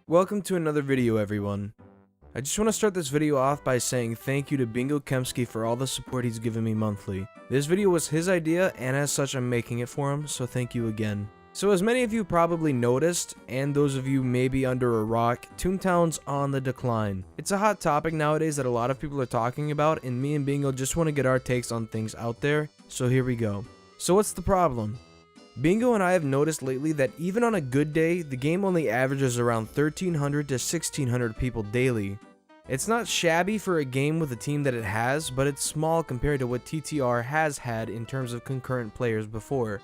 Welcome to another video, everyone. I just want to start this video off by saying thank you to BingoKemski for all the support he's given me monthly. This video was his idea, and as such I'm making it for him, so thank you again. So as many of you probably noticed, and those of you maybe under a rock, Toontown's on the decline. It's a hot topic nowadays that a lot of people are talking about, and me and Bingo just want to get our takes on things out there, so here we go. So what's the problem? Bingo and I have noticed lately that even on a good day, the game only averages around 1,300 to 1,600 people daily. It's not shabby for a game with the team that it has, but it's small compared to what TTR has had in terms of concurrent players before.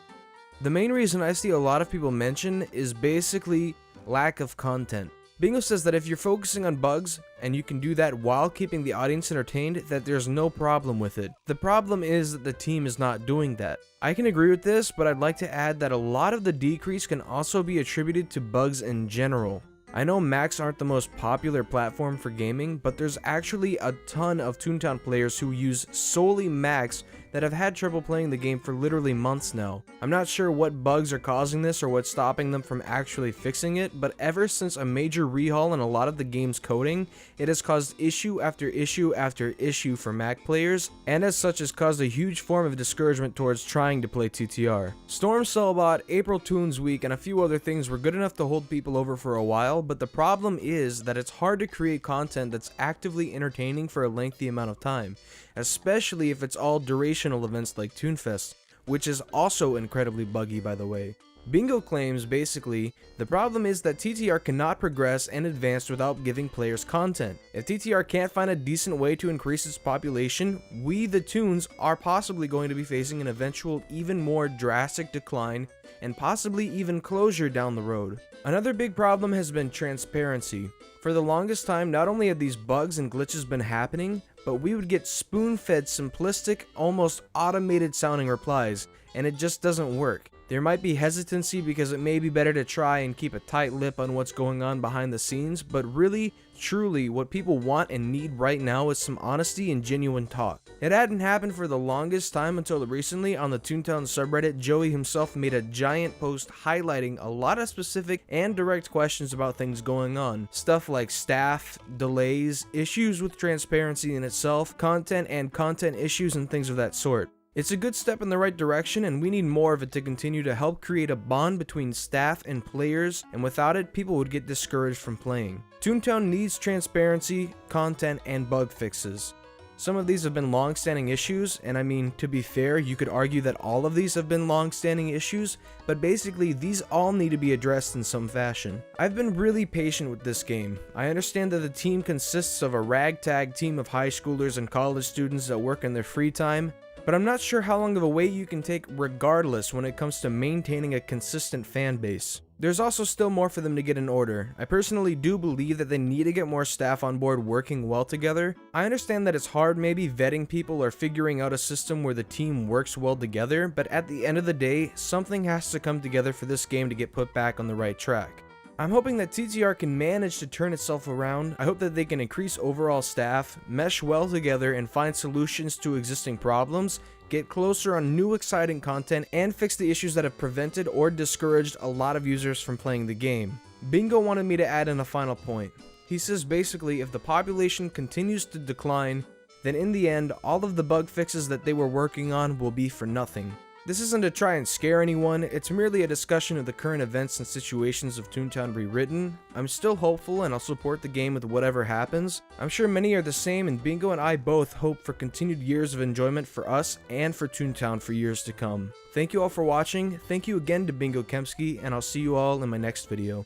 The main reason I see a lot of people mention is basically lack of content. Bingo says that if you're focusing on bugs, and you can do that while keeping the audience entertained, that there's no problem with it. The problem is that the team is not doing that. I can agree with this, but I'd like to add that a lot of the decrease can also be attributed to bugs in general. I know Macs aren't the most popular platform for gaming, but there's actually a ton of Toontown players who use solely Macs that have had trouble playing the game for literally months now. I'm not sure what bugs are causing this or what's stopping them from actually fixing it, but ever since a major rehaul in a lot of the game's coding, it has caused issue after issue after issue for Mac players, and as such has caused a huge form of discouragement towards trying to play TTR. Storm Cellbot, April Toons Week, and a few other things were good enough to hold people over for a while, but the problem is that it's hard to create content that's actively entertaining for a lengthy amount of time, especially if it's all durational events like Toonfest, which is also incredibly buggy, by the way. Bingo claims basically, the problem is that TTR cannot progress and advance without giving players content. If TTR can't find a decent way to increase its population, we the Toons are possibly going to be facing an eventual even more drastic decline and possibly even closure down the road. Another big problem has been transparency. For the longest time, not only have these bugs and glitches been happening, but we would get spoon-fed simplistic, almost automated sounding replies, and it just doesn't work. There might be hesitancy because it may be better to try and keep a tight lip on what's going on behind the scenes, but really, truly, what people want and need right now is some honesty and genuine talk. It hadn't happened for the longest time until recently. On the Toontown subreddit, Joey himself made a giant post highlighting a lot of specific and direct questions about things going on. Stuff like staff, delays, issues with transparency in itself, content and content issues, and things of that sort. It's a good step in the right direction, and we need more of it to continue to help create a bond between staff and players, and without it, people would get discouraged from playing. Toontown needs transparency, content, and bug fixes. Some of these have been long-standing issues, and I mean, to be fair, you could argue that all of these have been long-standing issues, but basically these all need to be addressed in some fashion. I've been really patient with this game. I understand that the team consists of a ragtag team of high schoolers and college students that work in their free time, but I'm not sure how long of a wait you can take regardless when it comes to maintaining a consistent fan base. There's also still more for them to get in order. I personally do believe that they need to get more staff on board working well together. I understand that it's hard maybe vetting people or figuring out a system where the team works well together, but at the end of the day, something has to come together for this game to get put back on the right track. I'm hoping that TTR can manage to turn itself around. I hope that they can increase overall staff, mesh well together, and find solutions to existing problems, get closer on new exciting content, and fix the issues that have prevented or discouraged a lot of users from playing the game. Bingo wanted me to add in a final point. He says basically if the population continues to decline, then in the end, all of the bug fixes that they were working on will be for nothing. This isn't to try and scare anyone, it's merely a discussion of the current events and situations of Toontown Rewritten. I'm still hopeful and I'll support the game with whatever happens. I'm sure many are the same, and Bingo and I both hope for continued years of enjoyment for us and for Toontown for years to come. Thank you all for watching, thank you again to BingoKemski, and I'll see you all in my next video.